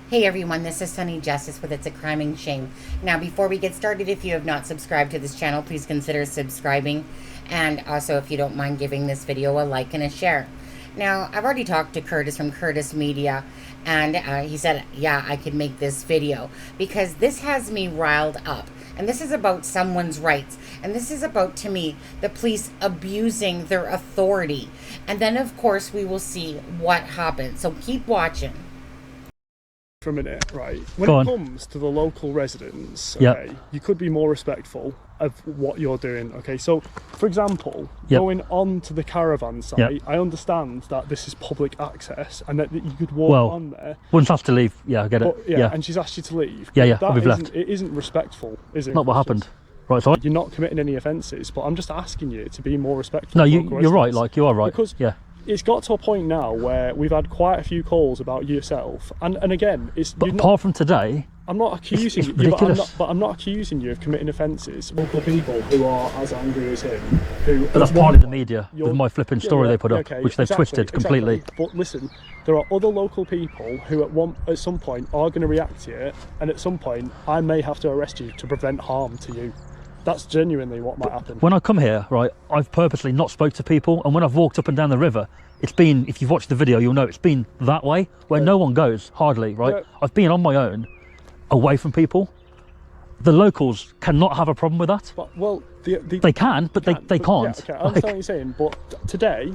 Hey everyone, this is Sunny Justice with It's a Crime and Shame. Now, before we get started, if you have not subscribed to this channel, please consider subscribing. And also, if you don't mind giving this video a like and a share. Now, I've already talked to Curtis from Curtis Media, and he said, yeah, I could make this video because this has me riled up. And this is about someone's rights. And this is about, to me, the police abusing their authority. And then, of course, we will see what happens. So keep watching. For a minute, right? When it comes to the local residents, okay, you could be more respectful of what you're doing, okay? So, for example, going on to the caravan site, I understand that this is public access and that you could walk on there. Wouldn't have to leave. Yeah, I get it. But, and she's asked you to leave. We've left. It isn't respectful, is it? Not what happened. Right, so you're not committing any offences, but I'm just asking you to be more respectful. No, you're right. Like you are right. Because it's got to a point now where we've had quite a few calls about yourself, and again, it's. But apart from today, I'm not accusing it's you. Ridiculous. But I'm not accusing you of committing offences. Local people who are as angry as him. But that's partly the media with my flipping story they put up, which they've twisted completely. But listen, there are other local people who at some point are going to react to it, and at some point I may have to arrest you to prevent harm to you. That's genuinely what might happen. When I come here, right, I've purposely not spoke to people, and when I've walked up and down the river, it's been, if you've watched the video, you'll know it's been that way, where no one goes, hardly, right? I've been on my own, away from people. The locals cannot have a problem with that. But, well, they can, but they can't. Yeah, okay, I understand what you're saying, but today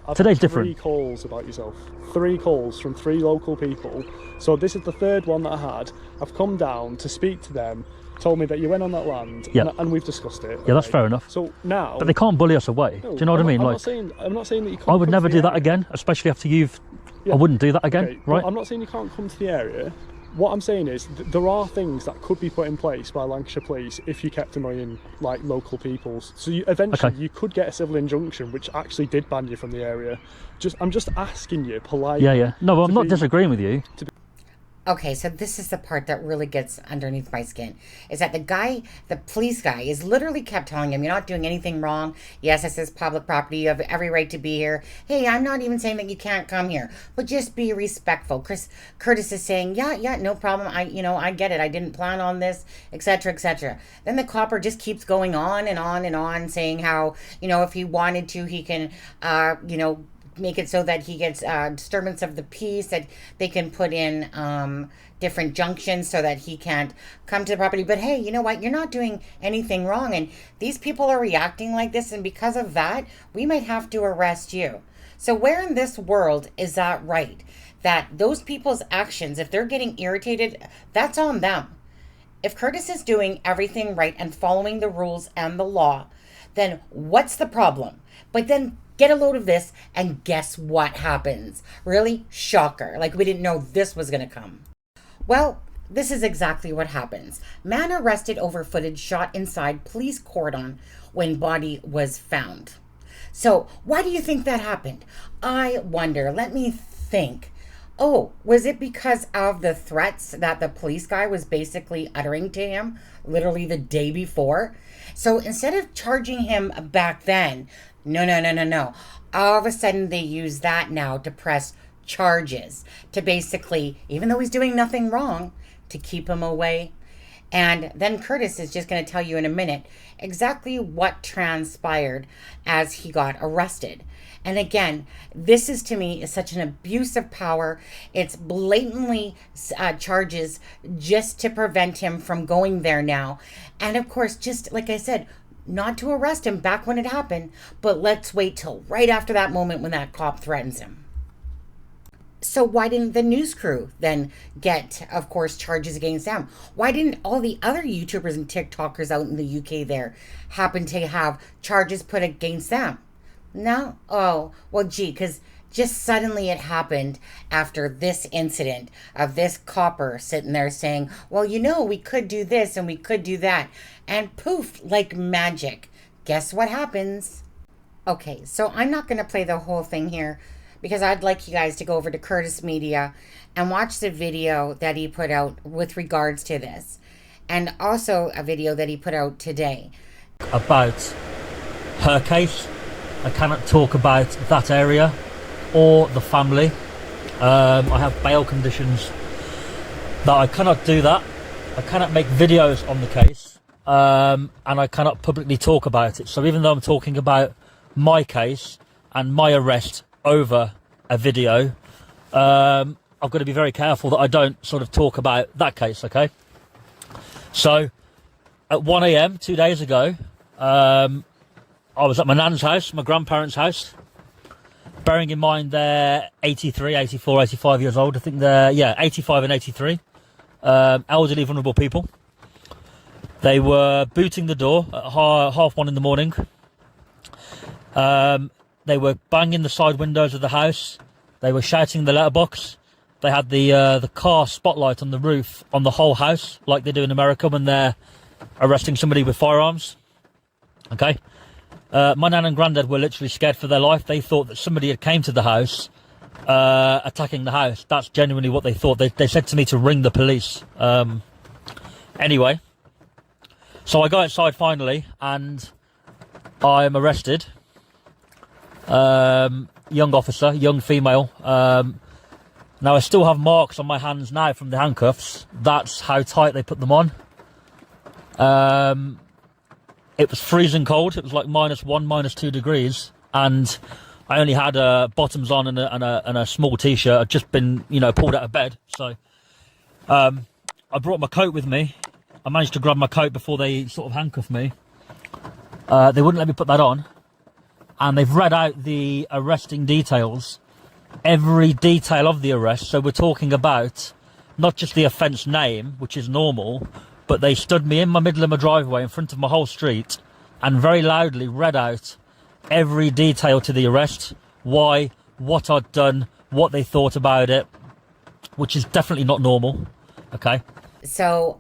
I've today's had different. 3 calls about yourself. 3 calls from 3 local people. So this is the 3rd one that I had. I've come down to speak to them, told me that you went on that land, and we've discussed it. Yeah, that's fair enough. So now, but they can't bully us away. No, do you know what I mean? I'm not saying that you can't. I would never do that again, especially after you've. I wouldn't do that again, right? I'm not saying you can't come to the area. What I'm saying is there are things that could be put in place by Lancashire Police if you kept annoying like local peoples. So eventually you could get a civil injunction, which actually did ban you from the area. I'm just asking you politely. No, I'm not disagreeing with you. Okay, so this is the part that really gets underneath my skin, is that the police guy is literally kept telling him, you're not doing anything wrong. Yes, this is public property. You have every right to be here. Hey, I'm not even saying that you can't come here, but just be respectful. Curtis is saying, yeah, no problem. I get it. I didn't plan on this, etc., etc. Then the copper just keeps going on and on and on, saying how, if he wanted to, he can, make it so that he gets disturbance of the peace, that they can put in different junctions so that he can't come to the property. But hey, you know what? You're not doing anything wrong. And these people are reacting like this. And because of that, we might have to arrest you. So where in this world is that right? That those people's actions, if they're getting irritated, that's on them. If Curtis is doing everything right and following the rules and the law, then what's the problem? But then get a load of this, and guess what happens? Really? Shocker. Like we didn't know this was going to come. Well, this is exactly what happens. Man arrested over footage shot inside police cordon when body was found. So why do you think that happened? I wonder. Let me think. Oh, was it because of the threats that the police guy was basically uttering to him literally the day before? So instead of charging him back then, no. All of a sudden they use that now to press charges, to basically, even though he's doing nothing wrong, to keep him away. And then Curtis is just going to tell you in a minute exactly what transpired as he got arrested. And again, this is, to me, is such an abuse of power. It's blatantly charges just to prevent him from going there now. And of course, just like I said, not to arrest him back when it happened, but let's wait till right after that moment when that cop threatens him. So why didn't the news crew then get, of course, charges against them? Why didn't all the other YouTubers and TikTokers out in the UK there happen to have charges put against them? No? Oh, well, gee, because just suddenly it happened after this incident of this copper sitting there saying, well, we could do this and we could do that. And poof, like magic. Guess what happens? Okay, so I'm not going to play the whole thing here because I'd like you guys to go over to Curtis Media and watch the video that he put out with regards to this. And also a video that he put out today. About her case. I cannot talk about that area or the family. I have bail conditions that I cannot do that. I cannot make videos on the case, and I cannot publicly talk about it. So even though I'm talking about my case and my arrest over a video, I've got to be very careful that I don't sort of talk about that case, okay? So at 1 a.m. 2 days ago, I was at my nan's house, my grandparents' house, bearing in mind they're 83, 84, 85 years old. I think they're, 85 and 83. Elderly, vulnerable people. They were booting the door at 1:30 in the morning. They were banging the side windows of the house. They were shouting the letterbox. They had the car spotlight on the roof on the whole house, like they do in America when they're arresting somebody with firearms. Okay. My nan and granddad were literally scared for their life. They thought that somebody had came to the house, attacking the house. That's genuinely what they thought. They said to me to ring the police. Anyway, so I go outside finally, and I'm arrested. Young officer, young female. Now I still have marks on my hands now from the handcuffs. That's how tight they put them on. It was freezing cold. It was like -1, -2 degrees, and I only had bottoms on and a small t-shirt. I'd just been, pulled out of bed. So I brought my coat with me. I managed to grab my coat before they sort of handcuffed me. They wouldn't let me put that on, and they've read out the arresting details, every detail of the arrest. So we're talking about not just the offence name, which is normal, but they stood me in my middle of my driveway in front of my whole street and very loudly read out every detail to the arrest, why, what I'd done, what they thought about it, which is definitely not normal. Okay. So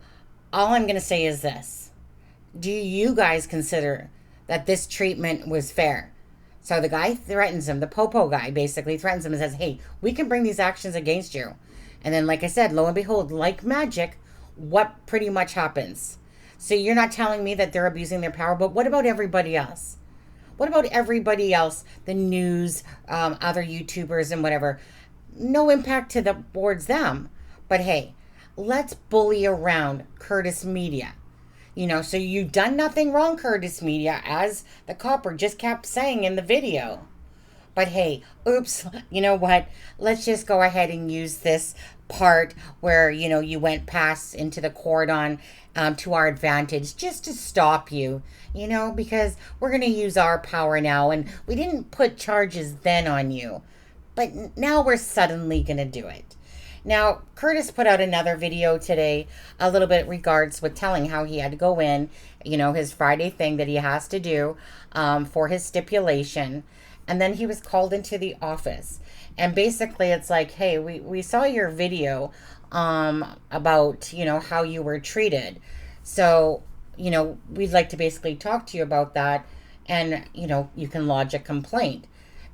all I'm going to say is this. Do you guys consider that this treatment was fair? So the guy threatens him, the Popo guy basically threatens him and says, hey, we can bring these actions against you. And then, like I said, lo and behold, like magic, what pretty much happens? So you're not telling me that they're abusing their power, but what about everybody else? What about everybody else? The news, other YouTubers and whatever. No impact towards them. But hey, let's bully around Curtis Media. So you've done nothing wrong, Curtis Media, as the copper just kept saying in the video. But hey, oops, you know what? Let's just go ahead and use this part where, you went past into the cordon to our advantage just to stop you, because we're going to use our power now. And we didn't put charges then on you, but now we're suddenly going to do it. Now, Curtis put out another video today, a little bit regards with telling how he had to go in, his Friday thing that he has to do for his stipulation. And then he was called into the office. And basically it's like, hey, we saw your video about, how you were treated. So, we'd like to basically talk to you about that. And, you can lodge a complaint.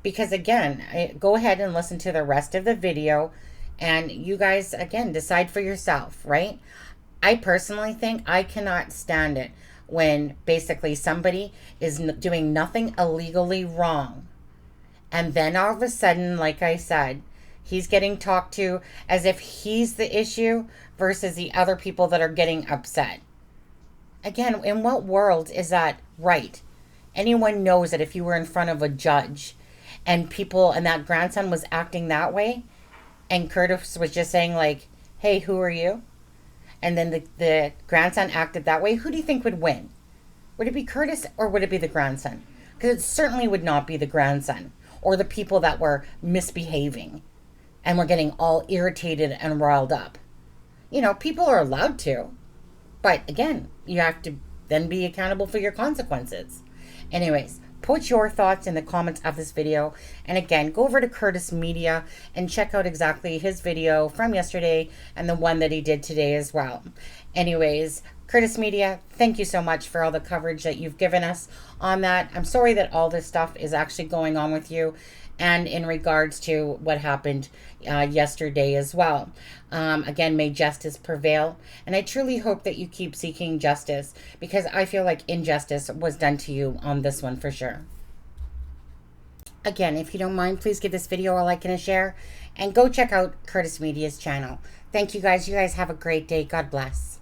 Because again, go ahead and listen to the rest of the video. And you guys, again, decide for yourself, right? I personally think I cannot stand it when basically somebody is doing nothing illegally wrong. And then all of a sudden, like I said, he's getting talked to as if he's the issue versus the other people that are getting upset. Again, in what world is that right? Anyone knows that if you were in front of a judge and people and that grandson was acting that way, and Curtis was just saying like, hey, who are you? And then the grandson acted that way, who do you think would win? Would it be Curtis or would it be the grandson? Because it certainly would not be the grandson or the people that were misbehaving and were getting all irritated and riled up. People are allowed to. But again, you have to then be accountable for your consequences. Anyways, put your thoughts in the comments of this video. And again, go over to Curtis Media and check out exactly his video from yesterday and the one that he did today as well. Anyways, Curtis Media, thank you so much for all the coverage that you've given us on that. I'm sorry that all this stuff is actually going on with you and in regards to what happened yesterday as well. Again, may justice prevail. And I truly hope that you keep seeking justice because I feel like injustice was done to you on this one for sure. Again, if you don't mind, please give this video a like and a share and go check out Curtis Media's channel. Thank you guys. You guys have a great day. God bless.